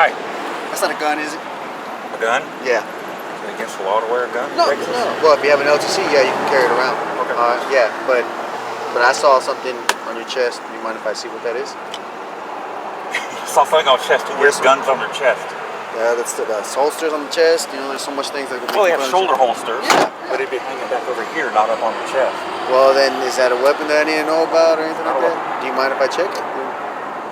Hi. That's not a gun, is it? A gun? Yeah. Is it against the law to wear a gun? No, no. Well, if you have an LTC, yeah, you can carry it around. Okay. Yeah, but I saw something on your chest. Do you mind if I see what that is? I saw something on chest. Who wears guns on their chest? Yeah, that's holsters on the chest. You know, there's so much things that could be. Well, they have shoulder holsters. Yeah. But it'd be hanging back over here, not up on the chest. Well, then, is that a weapon that I need to know about or anything like that? Do you mind if I check it?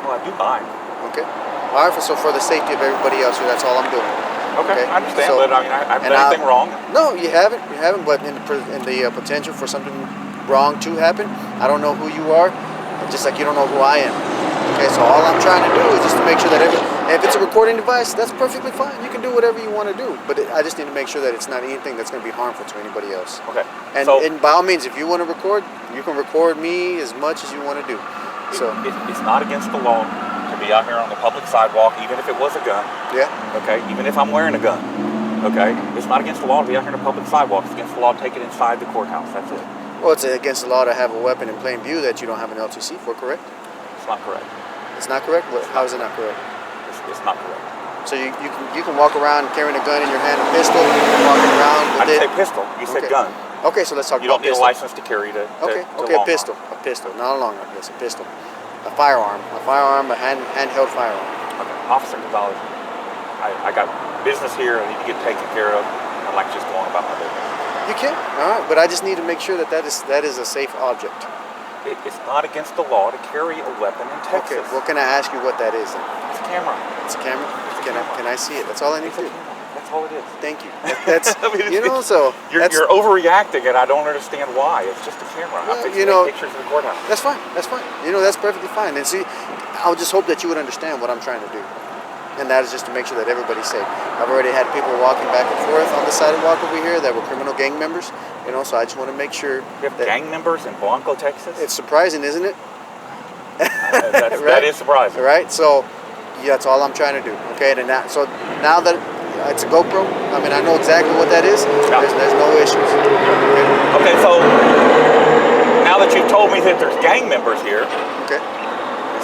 Well, I do mind. Okay. All right. So for the safety of everybody else here, that's all I'm doing. Okay. I understand, but I mean, I haven't done anything wrong. No, you haven't. You haven't. But in the potential for something wrong to happen, I don't know who you are, just like you don't know who I am. Okay, so all I'm trying to do is just to make sure that if it's a recording device, that's perfectly fine. You can do whatever you want to do, but I just need to make sure that it's not anything that's going to be harmful to anybody else. Okay. And by all means, if you want to record, you can record me as much as you want to do. So it's not against the law to be out here on the public sidewalk, even if it was a gun. Yeah. Okay. Even if I'm wearing a gun. Okay. It's not against the law to be out here on the public sidewalk. It's against the law to take it inside the courthouse. That's it. Well, it's against the law to have a weapon in plain view that you don't have an LTC for, correct? It's not correct. It's not correct? How is it not correct? It's not correct. So you can walk around carrying a gun in your hand, a pistol, and walking around with I didn't say pistol. You said gun. Okay, so let's talk about pistol. You don't need a license to carry to Okay, to a pistol, not a long gun, yes, a pistol. A firearm, a handheld firearm. Okay, Officer Gonzalez, I got business here I need to get taken care of. I'd like to just go on about my business. You can, all right, but I just need to make sure that is a safe object. It's not against the law to carry a weapon in Texas. Okay, well, can I ask you what that is then? It's a camera. It's a camera? Can I see it? That's all I need to do. That's all it is. Thank you. That's I mean, so you're overreacting, and I don't understand why. It's just a camera. Well, I'm fixing to take pictures of the courthouse. That's fine. That's fine. That's perfectly fine. And see, I'll just hope that you would understand what I'm trying to do. And that is just to make sure that everybody's safe. I've already had people walking back and forth on the sidewalk over here that were criminal gang members. So I just want to make sure. You have gang members in Blanco, Texas? It's surprising, isn't it? Right? That is surprising. Right? So that's all I'm trying to do. Okay? And so now that it's a GoPro, I mean, I know exactly what that is. Yeah. There's no issues. Okay, so now that you've told me that there's gang members here, okay,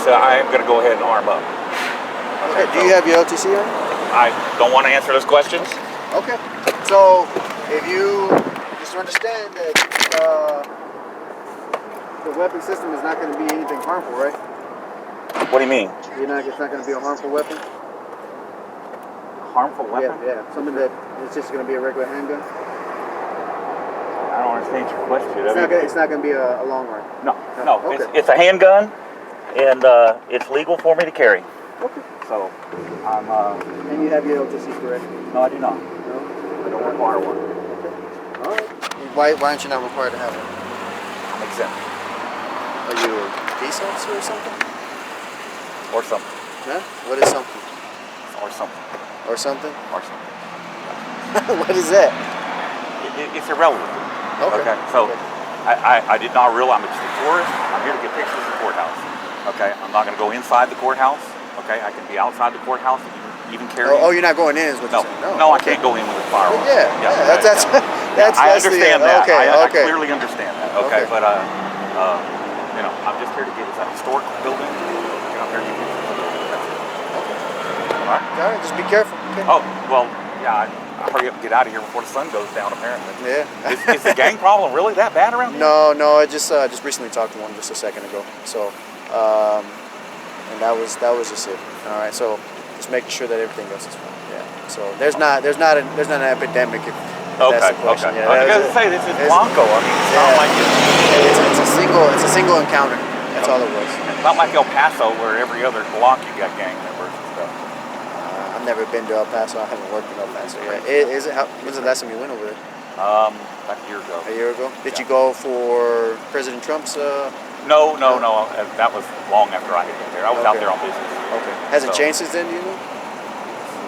so I am going to go ahead and arm up. Okay, do you have your LTC on? I don't want to answer those questions. Okay. So if you just understand that the weapon system is not going to be anything harmful, right? What do you mean? It's not going to be a harmful weapon? Harmful weapon? Yeah. Something that is just going to be a regular handgun? I don't understand your question. It's not going to be a long run? No. Okay. It's a handgun, and it's legal for me to carry. Okay. So, I'm, And you have your LTC, correct? No, I do not. No? I don't require one. Okay. All right. Why aren't you not required to have one? I'm exempt. Are you a peace officer or something? Or something. Huh? What is something? Or something. Or something? Or something. What is that? It's irrelevant. Okay. So, I did not realize I'm just a tourist. I'm here to get pictures of the courthouse. Okay. I'm not going to go inside the courthouse. Okay. I can be outside the courthouse and even carry. Oh, you're not going in, is what you're saying? No, I can't go in with a firearm. Well, yeah. That's I understand that. Okay. I clearly understand that. Okay. But I'm just here to get. It's a historic building. I'm here to get pictures. All right. Just be careful. Okay. Oh well, yeah. I hurry up and get out of here before the sun goes down. Apparently. Yeah. Is the gang problem really that bad around here? No. I just recently talked to one just a second ago. So, and that was just it. All right. So just making sure that everything else is fine. Yeah. So there's not an epidemic. If that's the question. Okay. Yeah, I was gonna say this is Blanco. I mean, it's not like it's a single encounter. That's all it was. It's not like El Paso where every other block you got gang members and stuff. I've never been to El Paso. I haven't worked in El Paso yet. When's the last time you went over there? Like a year ago. A year ago? Did you go for President Trump's? No. That was long after I had been there. I was out there on business. Okay. Has it changed since then? Do you know?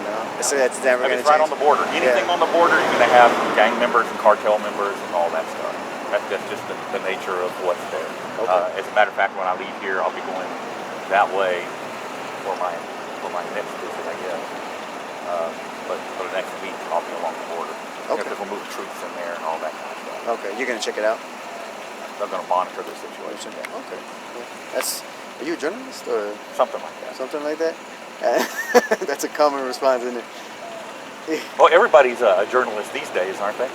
No. It's never going to change. It's right on the border. Anything on the border, you're going to have gang members and cartel members and all that stuff. That's just the nature of what's there. Okay. As a matter of fact, when I leave here, I'll be going that way for my next visit, I guess. But for the next week, I'll be along the border. Okay. Because we'll move troops in there and all that kind of stuff. Okay. You're going to check it out? I'm going to monitor the situation. Okay. Are you a journalist or something like that? Something like that. That's a common response, isn't it? Well, everybody's a journalist these days, aren't they?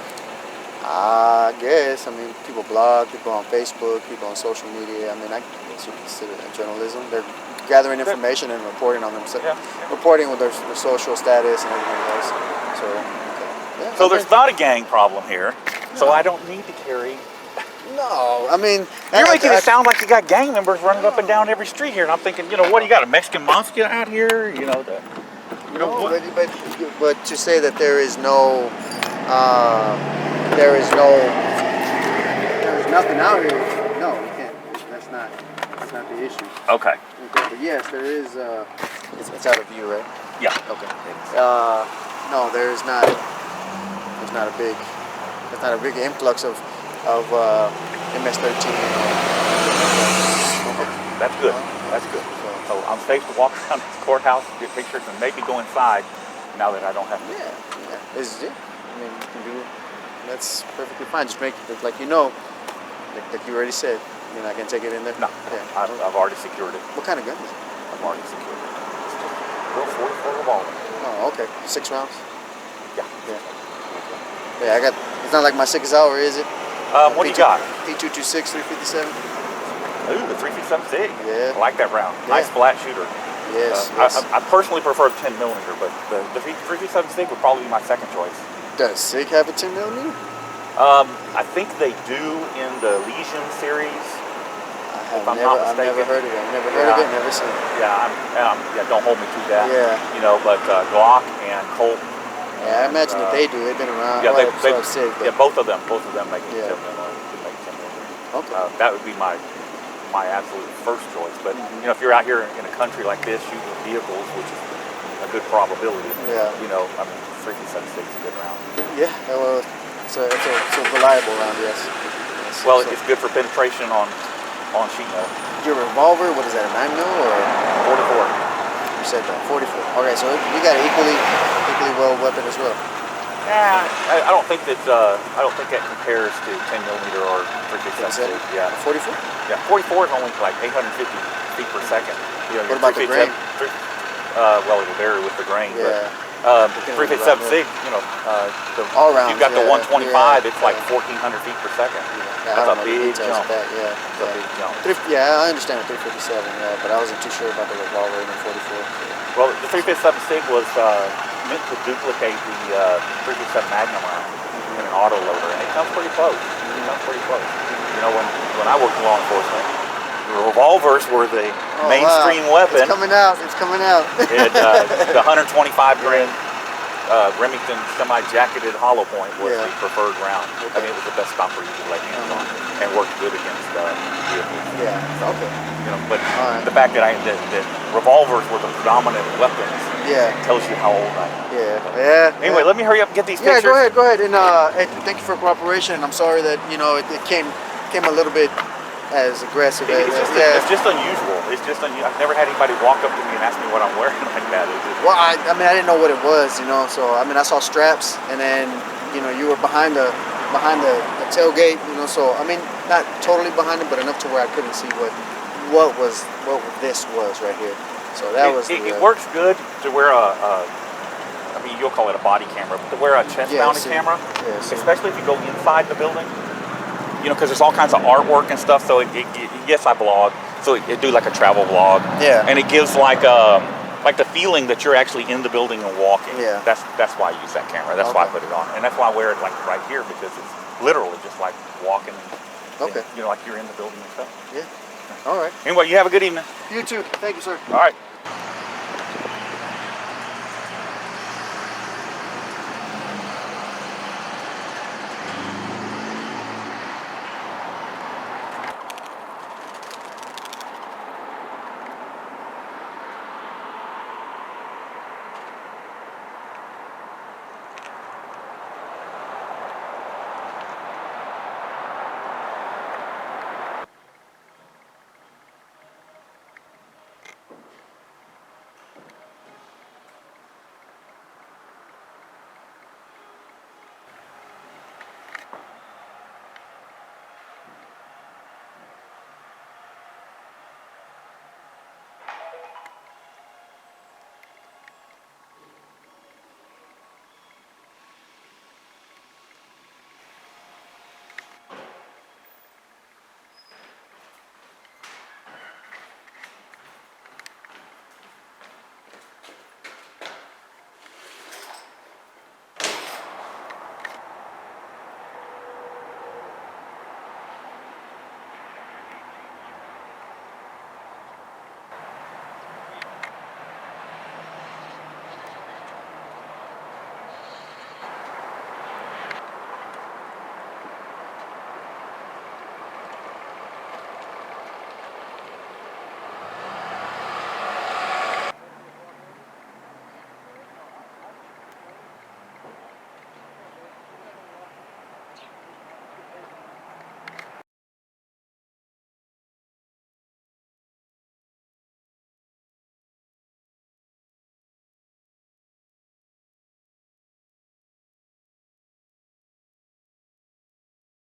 I guess. I mean, people blog, people on Facebook, people on social media. I mean, I guess you consider that journalism. They're gathering information and reporting on themselves, reporting with their social status and everything else. So, okay. Yeah, So there's not a gang problem here. So I don't need to carry. No, I mean, You're making it sound like you got gang members running up and down every street here, and I'm thinking, you know, what do you got, a Mexican mafia out here? You know, but to say that there's nothing out here. No, you can't. That's not the issue. Okay. But yes, there is. It's out of view, right? Yeah. Okay. No, there's not a big influx of MS-13. That's good. That's good. So I'm safe to walk around this courthouse, get pictures, and maybe go inside now that I don't have to. Yeah. I mean, you can do. That's perfectly fine. Just make it like like you already said. I mean, I can take it in there. No. Yeah. I've already secured it. What kind of gun is it? I've already secured it. It's just a real 44 revolver. Oh, okay. 6 rounds. Yeah. Okay. Yeah, I got. It's not like my sickest hour, is it? What do you got? P226 357. Ooh, the 357 SIG. Yeah. I like that round. Yeah. Nice flat shooter. Yes. I personally prefer the 10 millimeter, but the 357 SIG would probably be my second choice. Does SIG have a 10 millimeter? I think they do in the Legion series. I've never heard of it. Never heard of it. Never seen it. Yeah, don't hold me to that. Yeah. You know, but Glock and Colt. Yeah, I imagine that they do. They've been around. Yeah, SIG, yeah, both of them make it. Yeah. 10 millimeter. Okay. That would be my absolute first choice. But you know, if you're out here in a country like this shooting vehicles, which is a good probability. Yeah. You know, I mean, 357 is a good round. Yeah. Well, it's a reliable round. Yes. Well, it's good for penetration on sheet metal. Your revolver, what is that, a 9 mil or 44? You said that 44. Okay, so you got an equally well weapon as well. Yeah, I don't think that compares to 10 millimeter or 357. Yeah. 44? Yeah, 44 is only like 850 feet per second. You know, what about the grain? Well, it'll vary with the grain. Yeah. But 357 SIG, you know, all rounds, you've got the 125. It's like 1,400 feet per second. Yeah, That's a big jump. It's a big jump. Yeah, I understand the 357. Yeah, but I wasn't too sure about the revolver in the 44. Well, the 357 SIG was meant to duplicate the 357 Magnum round in an auto loader, and it comes pretty close. You know, when I worked in law enforcement, the revolvers were the mainstream weapon. It's coming out. The 125 grain Remington semi-jacketed hollow point was the preferred round. I mean, it was the best stopper you could lay hands on, and worked good against vehicles. Yeah. Okay. You know, but the fact that revolvers were the predominant weapons tells you how old I am. Yeah. Anyway, let me hurry up and get these pictures. Yeah, go ahead. And thank you for cooperation. I'm sorry that it came a little bit as aggressive. It's just unusual. I've never had anybody walk up to me and ask me what I'm wearing like that. Well, I mean, I didn't know what it was, so I mean, I saw straps, and then you were behind the tailgate, so I mean, not totally behind it, but enough to where I couldn't see what this was right here. So that it works good to wear I mean, you'll call it a body camera, but to wear a chest-mounted camera, especially if you go inside the building. Because there's all kinds of artwork and stuff. So yes, I blog. So it do like a travel vlog. Yeah. And it gives like the feeling that you're actually in the building and walking. Yeah. That's why I use that camera. That's why I put it on, and that's why I wear it like right here, because it's literally just like walking. Okay. Like you're in the building and stuff. Yeah. All right. Anyway, you have a good evening. You too. Thank you, sir. All right.